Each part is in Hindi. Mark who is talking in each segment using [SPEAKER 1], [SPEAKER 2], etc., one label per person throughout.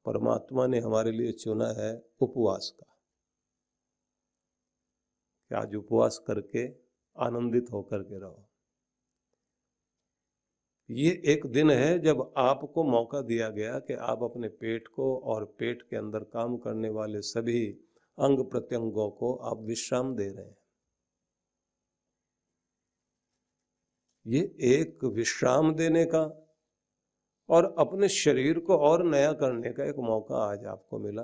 [SPEAKER 1] परमात्मा ने हमारे लिए चुना है उपवास का, कि आज उपवास करके आनंदित होकर के रहो। ये एक दिन है जब आपको मौका दिया गया कि आप अपने पेट को और पेट के अंदर काम करने वाले सभी अंग प्रत्यंगों को आप विश्राम दे रहे हैं। ये एक विश्राम देने का और अपने शरीर को और नया करने का एक मौका आज आपको मिला,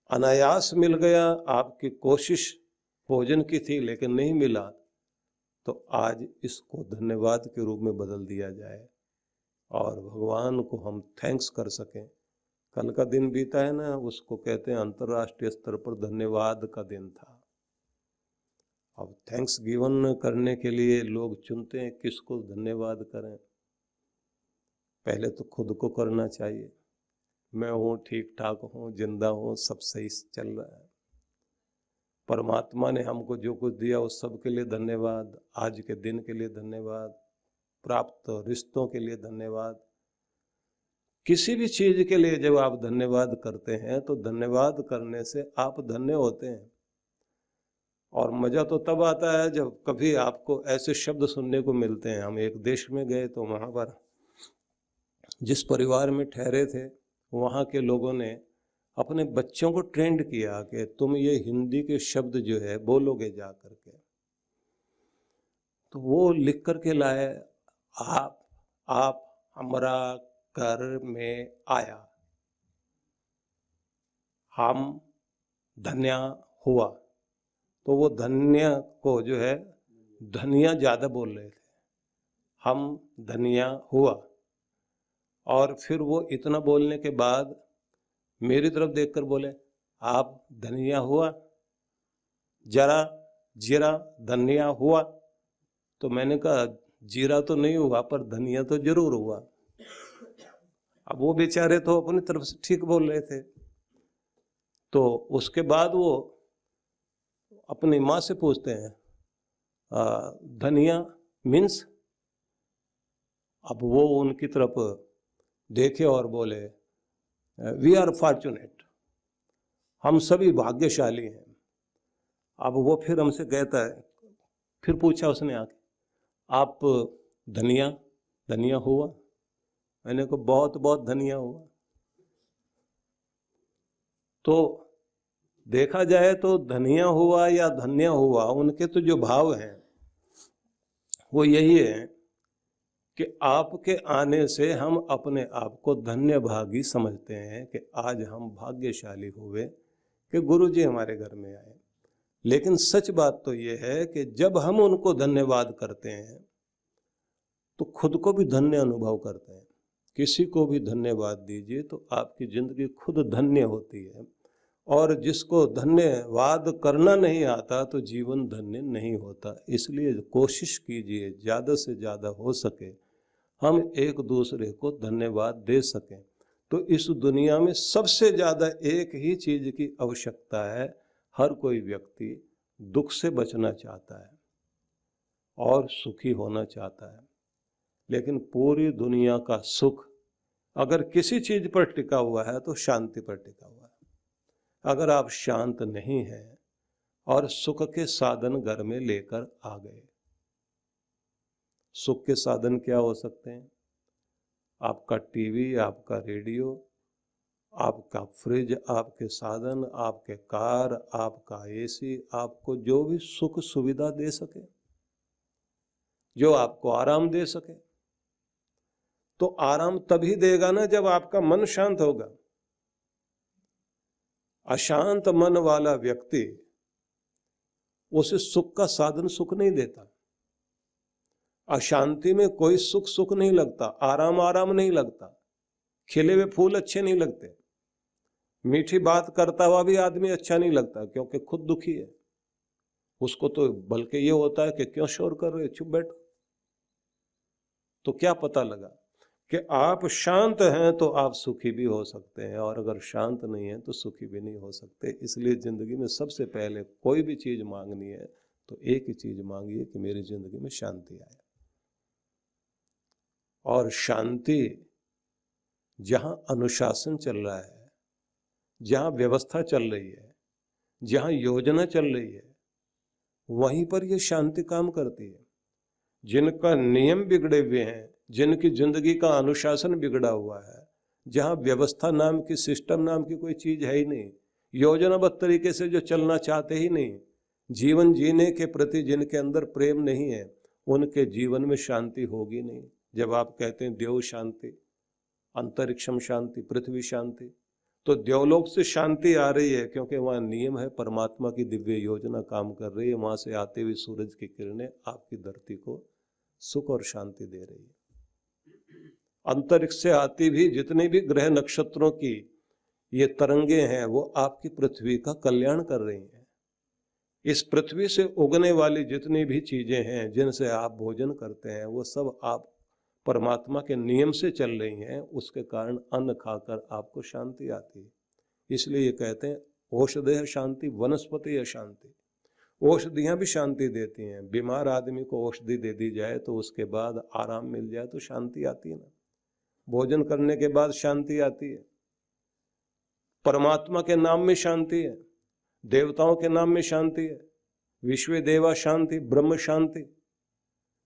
[SPEAKER 1] अनायास मिल गया। आपकी कोशिश भोजन की थी लेकिन नहीं मिला, तो आज इसको धन्यवाद के रूप में बदल दिया जाए और भगवान को हम थैंक्स कर सकें। कल का दिन बीता है ना, उसको कहते हैं अंतर्राष्ट्रीय स्तर पर धन्यवाद का दिन था। अब थैंक्स गिवन करने के लिए लोग चुनते हैं किसको धन्यवाद करें। पहले तो खुद को करना चाहिए, मैं हूँ, ठीक ठाक हूँ, जिंदा हूँ, सब सही चल रहा है। परमात्मा ने हमको जो कुछ दिया उस सब के लिए धन्यवाद, आज के दिन के लिए धन्यवाद, प्राप्त रिश्तों के लिए धन्यवाद। किसी भी चीज के लिए जब आप धन्यवाद करते हैं तो धन्यवाद करने से आप धन्य होते हैं। और मजा तो तब आता है जब कभी आपको ऐसे शब्द सुनने को मिलते हैं। हम एक देश में गए तो वहां पर जिस परिवार में ठहरे थे, वहां के लोगों ने अपने बच्चों को ट्रेंड किया कि तुम ये हिंदी के शब्द जो है बोलोगे जा करके। तो वो लिख करके लाए, आप हमरा घर में आया, हम धन्या हुआ। तो वो धन्य को जो है धनिया ज्यादा बोल रहे थे, हम धनिया हुआ। और फिर वो इतना बोलने के बाद मेरी तरफ देखकर बोले, आप धनिया हुआ, जरा जीरा धनिया हुआ। तो मैंने कहा जीरा तो नहीं हुआ पर धनिया तो जरूर हुआ। अब वो बेचारे तो अपनी तरफ से ठीक बोल रहे थे। तो उसके बाद वो अपनी माँ से पूछते हैं धनिया मीन्स। अब वो उनकी तरफ देखे और बोले वी आर फॉर्चुनेट, हम सभी भाग्यशाली हैं। अब वो फिर हमसे कहता है, फिर पूछा उसने आके, आप धनिया हुआ? मैंने कहा बहुत बहुत धनिया हुआ। तो देखा जाए तो धनिया हुआ या धन्य हुआ, उनके तो जो भाव हैं वो यही है कि आपके आने से हम अपने आप को धन्य भागी समझते हैं कि आज हम भाग्यशाली हुए कि गुरु जी हमारे घर में आए। लेकिन सच बात तो ये है कि जब हम उनको धन्यवाद करते हैं तो खुद को भी धन्य अनुभव करते हैं। किसी को भी धन्यवाद दीजिए तो आपकी जिंदगी खुद धन्य होती है। और जिसको धन्यवाद करना नहीं आता तो जीवन धन्य नहीं होता। इसलिए कोशिश कीजिए ज़्यादा से ज़्यादा हो सके हम एक दूसरे को धन्यवाद दे सकें। तो इस दुनिया में सबसे ज़्यादा एक ही चीज़ की आवश्यकता है। हर कोई व्यक्ति दुख से बचना चाहता है और सुखी होना चाहता है। लेकिन पूरी दुनिया का सुख अगर किसी चीज़ पर टिका हुआ है तो शांति पर टिका हुआ है। अगर आप शांत नहीं हैं और सुख के साधन घर में लेकर आ गए, सुख के साधन क्या हो सकते हैं? आपका टीवी, आपका रेडियो, आपका फ्रिज, आपके साधन, आपके कार, आपका एसी, आपको जो भी सुख सुविधा दे सके, जो आपको आराम दे सके। तो आराम तभी देगा ना जब आपका मन शांत होगा। अशांत मन वाला व्यक्ति उसे सुख का साधन सुख नहीं देता। अशांति में कोई सुख सुख नहीं लगता, आराम आराम नहीं लगता, खिले हुए फूल अच्छे नहीं लगते, मीठी बात करता हुआ भी आदमी अच्छा नहीं लगता क्योंकि खुद दुखी है। उसको तो बल्कि ये होता है कि क्यों शोर कर रहे हो, चुप बैठो। तो क्या पता लगा कि आप शांत हैं तो आप सुखी भी हो सकते हैं, और अगर शांत नहीं है तो सुखी भी नहीं हो सकते। इसलिए जिंदगी में सबसे पहले कोई भी चीज मांगनी है तो एक ही चीज मांगिए कि मेरी जिंदगी में शांति आए। और शांति जहां अनुशासन चल रहा है, जहां व्यवस्था चल रही है, जहां योजना चल रही है, वहीं पर ये शांति काम करती है। जिनका नियम बिगड़े हुए हैं, जिनकी जिंदगी का अनुशासन बिगड़ा हुआ है, जहां व्यवस्था नाम की, सिस्टम नाम की कोई चीज है ही नहीं, योजनाबद्ध तरीके से जो चलना चाहते ही नहीं, जीवन जीने के प्रति जिनके अंदर प्रेम नहीं है, उनके जीवन में शांति होगी नहीं। जब आप कहते हैं देव शांति, अंतरिक्षम शांति, पृथ्वी शांति, तो देवलोक से शांति आ रही है क्योंकि वहां नियम है, परमात्मा की दिव्य योजना काम कर रही है। वहां से आते हुए सूरज की किरणें आपकी धरती को सुख और शांति दे रही है। अंतरिक्ष से आती भी जितने भी ग्रह नक्षत्रों की ये तरंगे हैं, वो आपकी पृथ्वी का कल्याण कर रही हैं। इस पृथ्वी से उगने वाली जितनी भी चीजें हैं, जिनसे आप भोजन करते हैं, वो सब आप परमात्मा के नियम से चल रही हैं। उसके कारण अन्न खाकर आपको शांति आती है। इसलिए ये कहते हैं औषधेय शांति, वनस्पति शांति। औषधियां भी शांति देती हैं। बीमार आदमी को औषधि दे दी जाए तो उसके बाद आराम मिल जाए तो शांति आती है ना। भोजन करने के बाद शांति आती है। परमात्मा के नाम में शांति है, देवताओं के नाम में शांति है। विश्व देवा शांति, ब्रह्म शांति,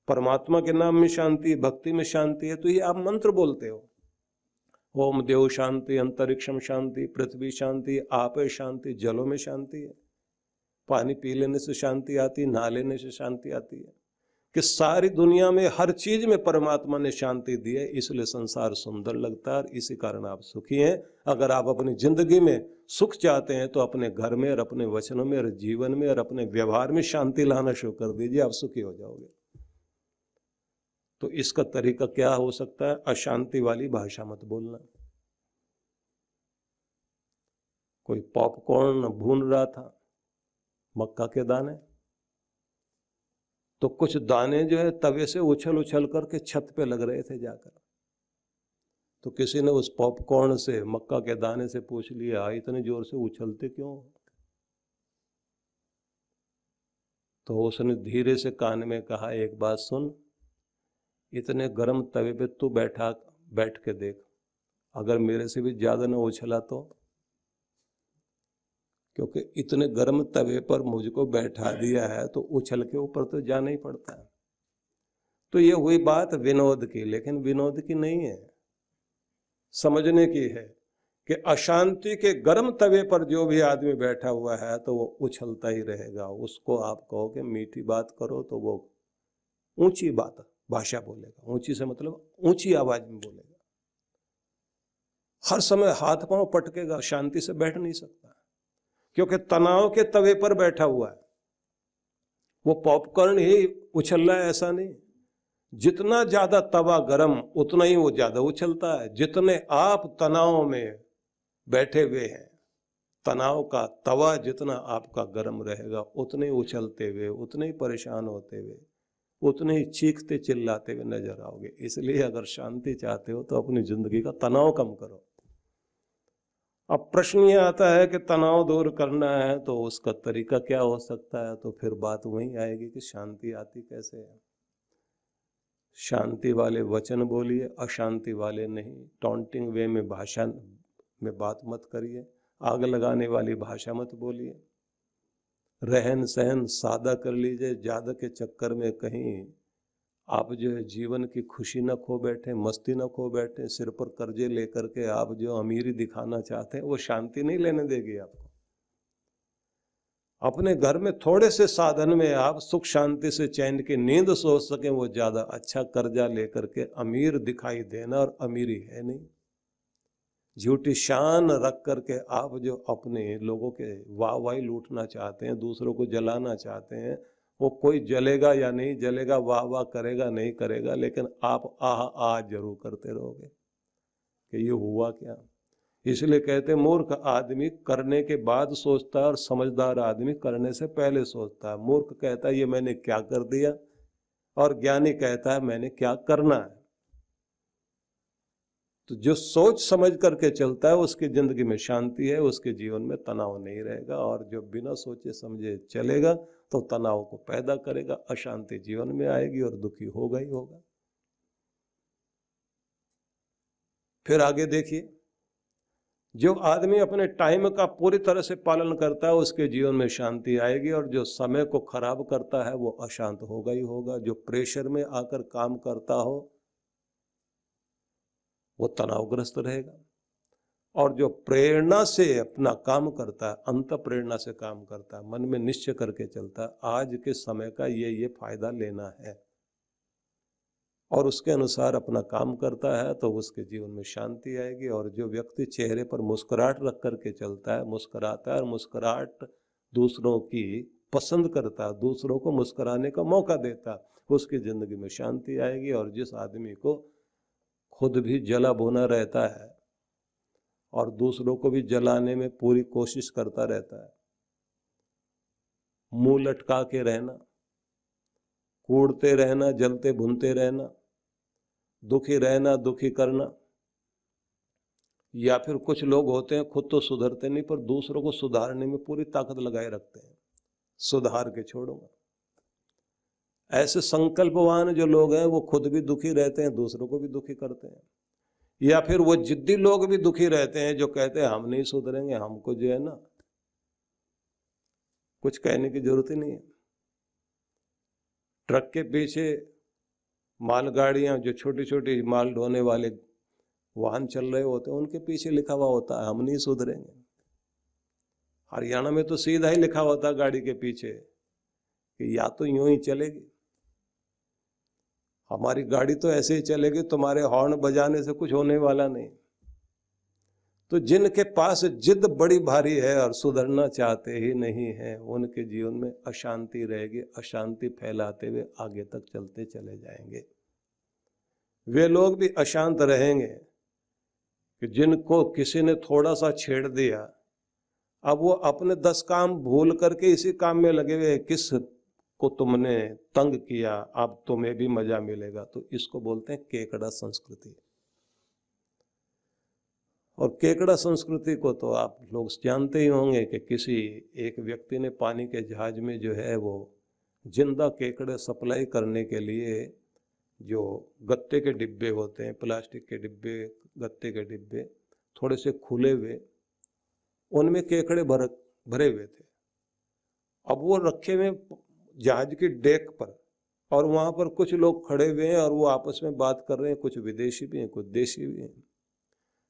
[SPEAKER 1] परमात्मा के नाम में शांति, भक्ति में शांति है। तो ये आप मंत्र बोलते हो, ओम देव शांति, अंतरिक्षम शांति, पृथ्वी शांति, आप शांति, जलों में शांति है। पानी पी लेने से शांति आती, नहा लेने से शांति आती है। कि सारी दुनिया में हर चीज में परमात्मा ने शांति दी है, इसलिए संसार सुंदर लगता है और इसी कारण आप सुखी हैं। अगर आप अपनी जिंदगी में सुख चाहते हैं तो अपने घर में और अपने वचनों में और जीवन में और अपने व्यवहार में शांति लाना शुरू कर दीजिए, आप सुखी हो जाओगे। तो इसका तरीका क्या हो सकता है? अशांति वाली भाषा मत बोलना। कोई पॉपकॉर्न भून रहा था, मक्का के दाने, तो कुछ दाने जो है तवे से उछल उछल करके छत पे लग रहे थे जाकर। तो किसी ने उस पॉपकॉर्न से, मक्का के दाने से पूछ लिया, इतने जोर से उछलते क्यों? तो उसने धीरे से कान में कहा, एक बात सुन, इतने गर्म तवे पे तू बैठ के देख, अगर मेरे से भी ज्यादा न उछला तो, क्योंकि इतने गर्म तवे पर मुझको बैठा दिया है तो उछल के ऊपर तो जाना ही पड़ता है। तो ये हुई बात विनोद की, लेकिन विनोद की नहीं है, समझने की है कि अशांति के गर्म तवे पर जो भी आदमी बैठा हुआ है तो वो उछलता ही रहेगा। उसको आप कहो कि मीठी बात करो तो वो ऊंची बात भाषा बोलेगा। ऊंची से मतलब ऊंची आवाज में बोलेगा, हर समय हाथ पांव पटकेगा, शांति से बैठ नहीं सकता, क्योंकि तनाव के तवे पर बैठा हुआ है। वो पॉपकॉर्न ही उछल रहा है ऐसा नहीं, जितना ज्यादा तवा गर्म उतना ही वो ज्यादा उछलता है। जितने आप तनाव में बैठे हुए हैं, तनाव का तवा जितना आपका गर्म रहेगा, उतने ही उछलते हुए, उतने ही परेशान होते हुए, उतने ही चीखते चिल्लाते हुए नजर आओगे। इसलिए अगर शांति चाहते हो तो अपनी जिंदगी का तनाव कम करो। अब प्रश्न ये आता है कि तनाव दूर करना है तो उसका तरीका क्या हो सकता है? तो फिर बात वहीं आएगी कि शांति आती कैसे है। शांति वाले वचन बोलिए, अशांति वाले नहीं। टॉन्टिंग वे में भाषा में बात मत करिए, आग लगाने वाली भाषा मत बोलिए। रहन सहन सादा कर लीजिए, ज्यादा के चक्कर में कहीं आप जो है जीवन की खुशी न खो बैठे, मस्ती न खो बैठे। सिर पर कर्जे लेकर के आप जो अमीरी दिखाना चाहते हैं वो शांति नहीं लेने देगी आपको। अपने घर में थोड़े से साधन में आप सुख शांति से चैन की नींद सो सके वो ज्यादा अच्छा। कर्जा लेकर के अमीर दिखाई देना और अमीरी है नहीं। झूठी शान रख करके आप जो अपने लोगों के वाहवाही लूटना चाहते हैं, दूसरों को जलाना चाहते हैं, वो कोई जलेगा या नहीं जलेगा, वाह वाह करेगा नहीं करेगा, लेकिन आप आह जरूर करते रहोगे कि ये हुआ क्या। इसलिए कहते मूर्ख आदमी करने के बाद सोचता है और समझदार आदमी करने से पहले सोचता है। मूर्ख कहता है ये मैंने क्या कर दिया, और ज्ञानी कहता है मैंने क्या करना है। तो जो सोच समझ करके चलता है उसकी जिंदगी में शांति है, उसके जीवन में तनाव नहीं रहेगा। और जो बिना सोचे समझे चलेगा तो तनाव को पैदा करेगा, अशांति जीवन में आएगी और दुखी होगा ही होगा। फिर आगे देखिए, जो आदमी अपने टाइम का पूरी तरह से पालन करता है उसके जीवन में शांति आएगी, और जो समय को खराब करता है वो अशांत होगा ही होगा। जो प्रेशर में आकर काम करता हो वो तनावग्रस्त रहेगा, और जो प्रेरणा से अपना काम करता है, अंत प्रेरणा से काम करता है, मन में निश्चय करके चलता है आज के समय का ये फायदा लेना है, और उसके अनुसार अपना काम करता है, तो उसके जीवन में शांति आएगी। और जो व्यक्ति चेहरे पर मुस्कुराहट रख करके चलता है, मुस्कुराता है और मुस्कुराहट दूसरों की पसंद करता है, दूसरों को मुस्कुराने का मौका देता है, उसकी जिंदगी में शांति आएगी। और जिस आदमी को खुद भी जला भुना रहता है और दूसरों को भी जलाने में पूरी कोशिश करता रहता है, मुंह लटका के रहना, कूड़ते रहना, जलते भुनते रहना, दुखी रहना, दुखी करना, या फिर कुछ लोग होते हैं खुद तो सुधरते नहीं पर दूसरों को सुधारने में पूरी ताकत लगाए रखते हैं, सुधार के छोड़ूंगा। ऐसे संकल्पवान जो लोग हैं वो खुद भी दुखी रहते हैं, दूसरों को भी दुखी करते हैं। या फिर वो जिद्दी लोग भी दुखी रहते हैं जो कहते हैं हम नहीं सुधरेंगे, हमको जो है ना कुछ कहने की जरूरत ही नहीं है। ट्रक के पीछे मालगाड़ियां, जो छोटी छोटी माल ढोने वाले वाहन चल रहे होते हैं, उनके पीछे लिखा हुआ होता है हम नहीं सुधरेंगे। हरियाणा में तो सीधा ही लिखा होता है गाड़ी के पीछे कि या तो यूं ही चलेगी, हमारी गाड़ी तो ऐसे ही चलेगी, तुम्हारे हॉर्न बजाने से कुछ होने वाला नहीं। तो जिनके पास जिद बड़ी भारी है और सुधरना चाहते ही नहीं है, उनके जीवन में अशांति रहेगी, अशांति फैलाते हुए आगे तक चलते चले जाएंगे। वे लोग भी अशांत रहेंगे कि जिनको किसी ने थोड़ा सा छेड़ दिया, अब वो अपने 10 काम भूल करके इसी काम में लगे हुए, किस को तुमने तंग किया, अब तुम्हें भी मजा मिलेगा। तो इसको बोलते हैं केकड़ा संस्कृति। और केकड़ा संस्कृति को तो आप लोग जानते ही होंगे कि किसी एक व्यक्ति ने पानी के जहाज में जो है वो जिंदा केकड़े सप्लाई करने के लिए जो गत्ते के डिब्बे होते हैं, प्लास्टिक के डिब्बे, गत्ते के डिब्बे थोड़े से खुले हुए, उनमें केकड़े भरे हुए थे। अब वो रखे हुए जहाज की डेक पर, और वहां पर कुछ लोग खड़े हुए हैं और वो आपस में बात कर रहे हैं, कुछ विदेशी भी हैं कुछ देशी भी हैं।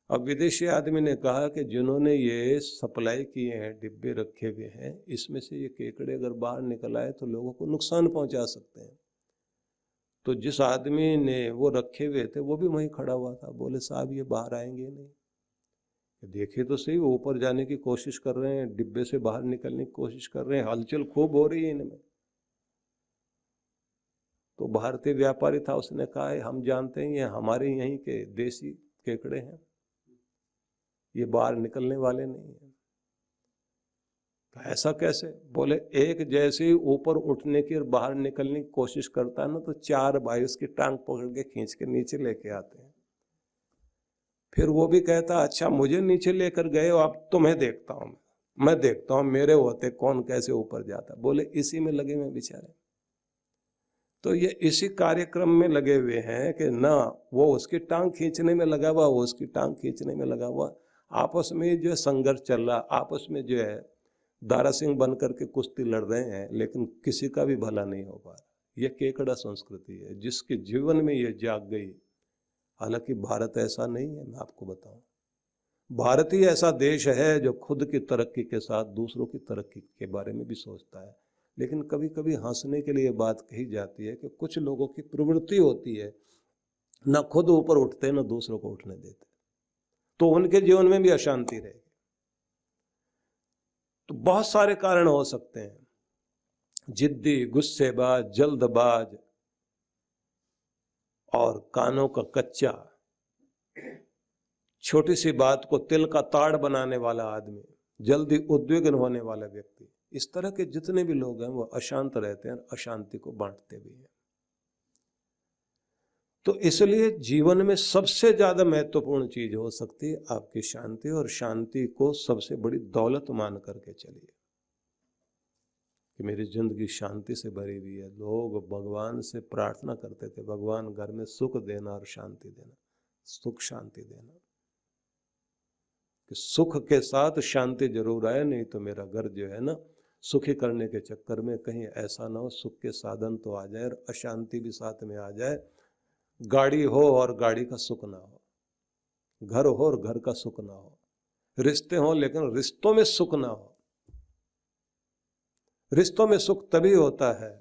[SPEAKER 1] अब विदेशी आदमी ने कहा कि जिन्होंने ये सप्लाई किए हैं, डिब्बे रखे हुए हैं, इसमें से ये केकड़े अगर बाहर निकल आए तो लोगों को नुकसान पहुंचा सकते हैं। तो जिस आदमी ने वो रखे हुए थे वो भी वहीं खड़ा हुआ था, बोले साहब ये बाहर आएंगे नहीं, देखिए तो सही, वो ऊपर जाने की कोशिश कर रहे हैं, डिब्बे से बाहर निकलने की कोशिश कर रहे हैं, हलचल खूब हो रही है इनमें। तो भारतीय व्यापारी था, उसने कहा हम जानते हैं ये हमारे यहीं के देसी केकड़े हैं, ये बाहर निकलने वाले नहीं है। ऐसा कैसे? बोले एक जैसे ही ऊपर उठने की और बाहर निकलने की कोशिश करता है ना, तो 4 भाई उसकी टांग पकड़ के खींच के नीचे लेके आते हैं। फिर वो भी कहता अच्छा मुझे नीचे लेकर गए हो, अब तुम्हें देखता हूं, मैं देखता हूं मेरे होते कौन कैसे ऊपर जाता। बोले इसी में लगे हुए बेचारे। तो ये इसी कार्यक्रम में लगे हुए हैं कि ना वो उसकी टांग खींचने में लगा हुआ, वो उसकी टांग खींचने में लगा हुआ, आपस में जो संघर्ष चल रहा, आपस में जो है दारा सिंह बन करके कुश्ती लड़ रहे हैं, लेकिन किसी का भी भला नहीं हो पा रहा। ये केकड़ा संस्कृति है जिसके जीवन में ये जाग गई। हालांकि भारत ऐसा नहीं है, मैं आपको बताऊं, भारत ही ऐसा देश है जो खुद की तरक्की के साथ दूसरों की तरक्की के बारे में भी सोचता है। लेकिन कभी कभी हंसने के लिए बात कही जाती है कि कुछ लोगों की प्रवृत्ति होती है, ना खुद ऊपर उठते ना दूसरों को उठने देते, तो उनके जीवन में भी अशांति रहेगी। तो बहुत सारे कारण हो सकते हैं, जिद्दी, गुस्सेबाज, जल्दबाज और कानों का कच्चा, छोटी सी बात को तिल का ताड़ बनाने वाला आदमी, जल्दी उद्विग्न होने वाला व्यक्ति, इस तरह के जितने भी लोग हैं वो अशांत रहते हैं, अशांति को बांटते भी हैं। तो इसलिए जीवन में सबसे ज्यादा महत्वपूर्ण चीज हो सकती है आपकी शांति, और शांति को सबसे बड़ी दौलत मान करके चलिए कि मेरी जिंदगी शांति से भरी हुई है। लोग भगवान से प्रार्थना करते थे, भगवान घर में सुख देना और शांति देना, सुख शांति देना, कि सुख के साथ शांति जरूर आए, नहीं तो मेरा घर जो है ना सुखी करने के चक्कर में कहीं ऐसा ना हो सुख के साधन तो आ जाए और अशांति भी साथ में आ जाए। गाड़ी हो और गाड़ी का सुख ना हो, घर हो और घर का सुख ना हो, रिश्ते हो लेकिन रिश्तों में सुख ना हो। रिश्तों में सुख तभी होता है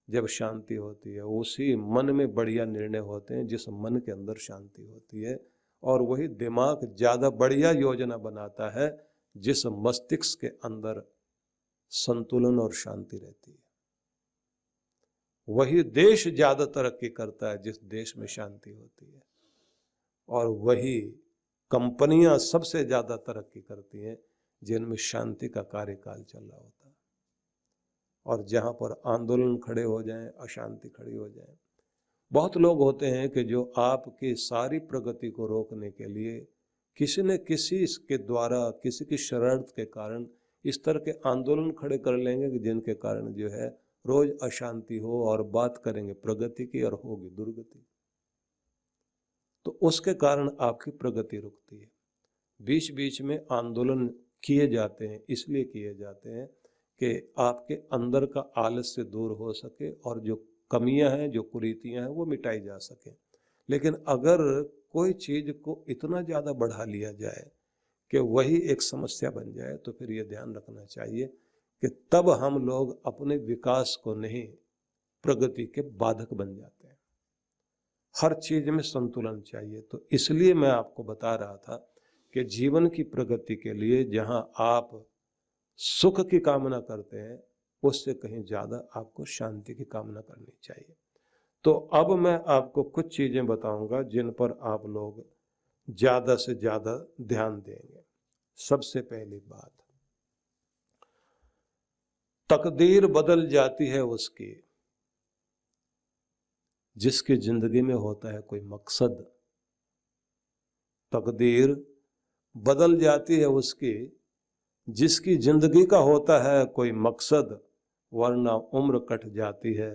[SPEAKER 1] जब शांति होती है। उसी मन में बढ़िया निर्णय होते हैं जिस मन के अंदर शांति होती है, और वही दिमाग ज्यादा बढ़िया योजना बनाता है जिस मस्तिष्क के अंदर संतुलन और शांति रहती है। वही देश ज्यादा तरक्की करता है जिस देश में शांति होती है, और वही कंपनियां सबसे ज्यादा तरक्की करती हैं जिनमें शांति का कार्यकाल चल रहा होता है। और जहां पर आंदोलन खड़े हो जाएं, अशांति खड़ी हो जाए। बहुत लोग होते हैं कि जो आपकी सारी प्रगति को रोकने के लिए किसी न किसी के द्वारा, किसी की शरारत के कारण इस तरह के आंदोलन खड़े कर लेंगे कि जिनके कारण जो है रोज अशांति हो, और बात करेंगे प्रगति की और होगी दुर्गति। तो उसके कारण आपकी प्रगति रुकती है। बीच बीच में आंदोलन किए जाते हैं, इसलिए किए जाते हैं कि आपके अंदर का आलस्य दूर हो सके और जो कमियां हैं, जो कुरीतियां हैं वो मिटाई जा सके। लेकिन अगर कोई चीज को इतना ज्यादा बढ़ा लिया जाए कि वही एक समस्या बन जाए, तो फिर ये ध्यान रखना चाहिए कि तब हम लोग अपने विकास को नहीं, प्रगति के बाधक बन जाते हैं। हर चीज में संतुलन चाहिए। तो इसलिए मैं आपको बता रहा था कि जीवन की प्रगति के लिए जहां आप सुख की कामना करते हैं, उससे कहीं ज्यादा आपको शांति की कामना करनी चाहिए। तो अब मैं आपको कुछ चीजें बताऊंगा जिन पर आप लोग ज्यादा से ज्यादा ध्यान देंगे। सबसे पहली बात, तकदीर बदल जाती है उसकी जिसकी जिंदगी में होता है कोई मकसद। तकदीर बदल जाती है उसकी जिसकी जिंदगी का होता है कोई मकसद, वरना उम्र कट जाती है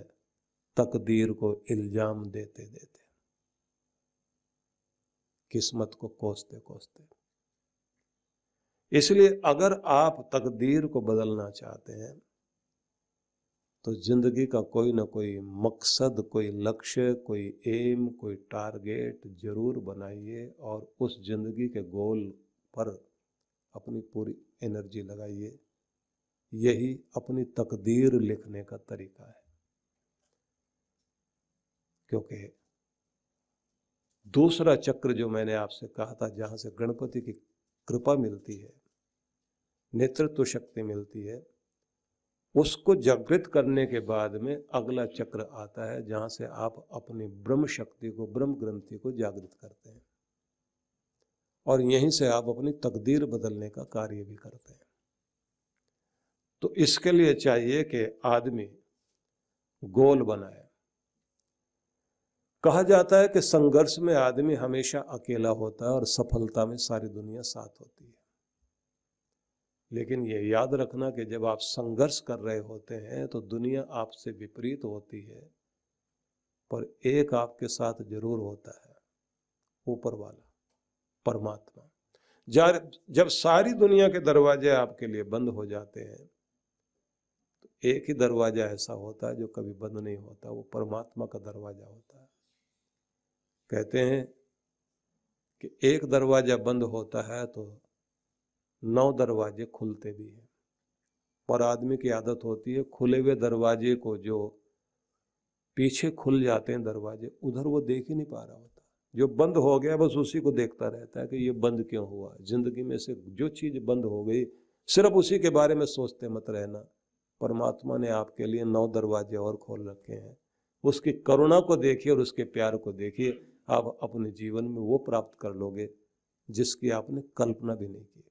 [SPEAKER 1] तकदीर को इल्जाम देते देते, किस्मत को कोसते कोसते। इसलिए अगर आप तकदीर को बदलना चाहते हैं तो जिंदगी का कोई ना कोई मकसद, कोई लक्ष्य, कोई एम, कोई टारगेट जरूर बनाइए और उस जिंदगी के गोल पर अपनी पूरी एनर्जी लगाइए। यही अपनी तकदीर लिखने का तरीका है। क्योंकि दूसरा चक्र जो मैंने आपसे कहा था, जहां से गणपति की कृपा मिलती है, नेतृत्व शक्ति मिलती है, उसको जागृत करने के बाद में अगला चक्र आता है जहां से आप अपनी ब्रह्म शक्ति को, ब्रह्म ग्रंथि को जागृत करते हैं, और यहीं से आप अपनी तकदीर बदलने का कार्य भी करते हैं। तो इसके लिए चाहिए कि आदमी गोल बनाए। कहा जाता है कि संघर्ष में आदमी हमेशा अकेला होता है और सफलता में सारी दुनिया साथ होती है। लेकिन ये याद रखना कि जब आप संघर्ष कर रहे होते हैं तो दुनिया आपसे विपरीत होती है, पर एक आपके साथ जरूर होता है, ऊपर वाला परमात्मा। जब सारी दुनिया के दरवाजे आपके लिए बंद हो जाते हैं तो एक ही दरवाजा ऐसा होता है जो कभी बंद नहीं होता, वो परमात्मा का दरवाजा होता है। कहते हैं कि एक दरवाजा बंद होता है तो 9 दरवाजे खुलते भी हैं। पर आदमी की आदत होती है खुले हुए दरवाजे को, जो पीछे खुल जाते हैं दरवाजे, उधर वो देख ही नहीं पा रहा होता। जो बंद हो गया बस उसी को देखता रहता है कि ये बंद क्यों हुआ। जिंदगी में से जो चीज बंद हो गई सिर्फ उसी के बारे में सोचते मत रहना। परमात्मा ने आपके लिए 9 दरवाजे और खोल रखे हैं। उसकी करुणा को देखिए और उसके प्यार को देखिए, आप अपने जीवन में वो प्राप्त कर लोगे जिसकी आपने कल्पना भी नहीं की।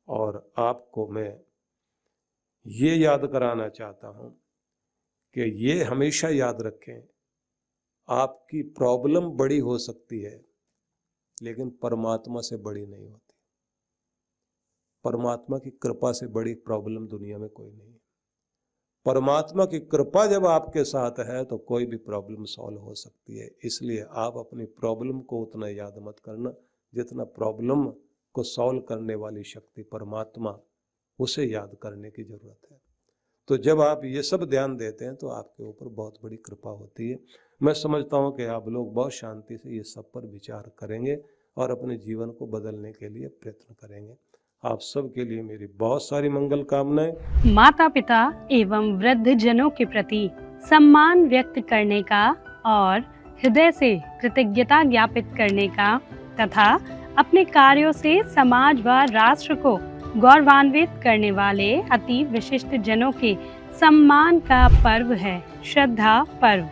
[SPEAKER 1] और आपको मैं ये याद कराना चाहता हूं कि ये हमेशा याद रखें, आपकी प्रॉब्लम बड़ी हो सकती है लेकिन परमात्मा से बड़ी नहीं होती। परमात्मा की कृपा से बड़ी प्रॉब्लम दुनिया में कोई नहीं है। परमात्मा की कृपा जब आपके साथ है तो कोई भी प्रॉब्लम सॉल्व हो सकती है। इसलिए आप अपनी प्रॉब्लम को उतना याद मत करना जितना प्रॉब्लम को सॉल्व करने वाली शक्ति परमात्मा, उसे याद करने की जरूरत है। तो जब आप ये सब ध्यान देते हैं तो आपके ऊपर बहुत बड़ी कृपा होती है। मैं समझता हूँ कि आप लोग बहुत शांति से ये सब पर विचार करेंगे और अपने जीवन को बदलने के लिए प्रयत्न करेंगे। आप सब के लिए मेरी बहुत सारी मंगल कामनाएं।
[SPEAKER 2] माता पिता एवं वृद्ध जनों के प्रति सम्मान व्यक्त करने का और हृदय से कृतज्ञता ज्ञापित करने का तथा अपने कार्यों से समाज व राष्ट्र को गौरवान्वित करने वाले अति विशिष्ट जनों के सम्मान का पर्व है श्रद्धा पर्व।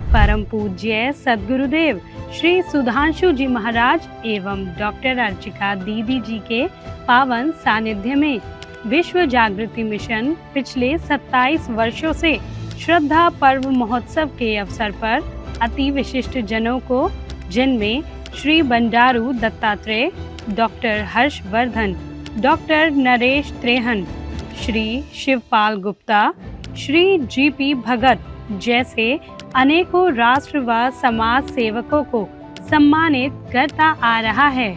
[SPEAKER 2] परम पूज्य सद्गुरुदेव श्री सुधांशु जी महाराज एवं डॉक्टर अर्चिका दीदी जी के पावन सानिध्य में विश्व जागृति मिशन पिछले 27 वर्षों से श्रद्धा पर्व महोत्सव के अवसर पर अति विशिष्ट जनों को, जिनमें Shri Bandaru Dattatreya, doctor Harshvardhan, doctor Naresh Trehan, Shri Shivpal Gupta, Shri GP Bhagat जैसे अनेकों राष्ट्र व समाज सेवकों को सम्मानित करता आ रहा है।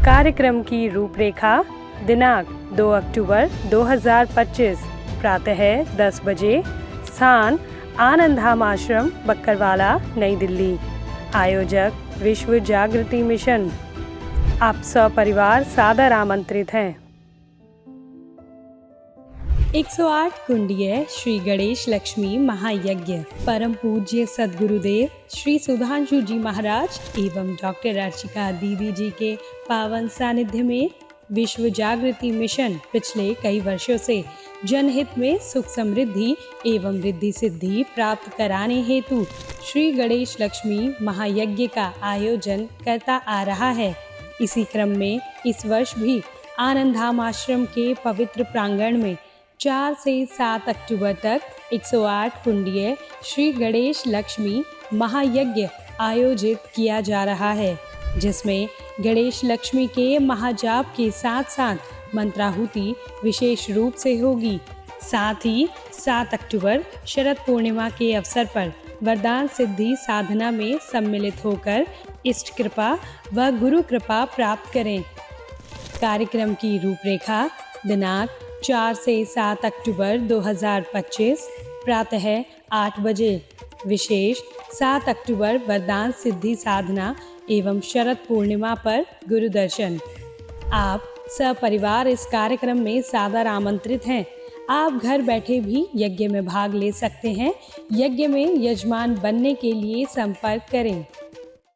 [SPEAKER 2] कार्यक्रम की रूपरेखा दिनांक 2 अक्टूबर 2025 प्रातः 10 बजे, स्थान आनंद धाम आश्रम बक्करवाला नई दिल्ली। आयोजक विश्व जागृति मिशन। आप सपरिवार सादर आमंत्रित हैं। 108 कुंडीय श्री गणेश लक्ष्मी महायज्ञ परम पूज्य सद्गुरुदेव श्री सुधांशु जी महाराज एवं डॉक्टर अर्चिका दीदी जी के पावन सानिध्य में विश्व जागृति मिशन पिछले कई वर्षों से जनहित में सुख समृद्धि एवं रिद्धि सिद्धि प्राप्त कराने हेतु श्री गणेश लक्ष्मी महायज्ञ का आयोजन करता आ रहा है। इसी क्रम में इस वर्ष भी आनंद धाम आश्रम के पवित्र प्रांगण में 4 से 7 अक्टूबर तक 108 कुंडीय श्री गणेश लक्ष्मी महायज्ञ आयोजित किया जा रहा है, जिसमें गणेश लक्ष्मी के महाजाप के साथ साथ मंत्राहुति विशेष रूप से होगी। साथ ही 7 अक्टूबर शरद पूर्णिमा के अवसर पर वरदान सिद्धि साधना में सम्मिलित होकर इष्ट कृपा व गुरु कृपा प्राप्त करें। कार्यक्रम की रूपरेखा दिनांक 4 से 7 अक्टूबर 2025 प्रातः 8 बजे। विशेष 7 अक्टूबर वरदान सिद्धि साधना एवं शरद पूर्णिमा पर गुरु दर्शन। आप सपरिवार इस कार्यक्रम में सादर आमंत्रित हैं। आप घर बैठे भी यज्ञ में भाग ले सकते हैं। यज्ञ में यजमान बनने के लिए संपर्क करें।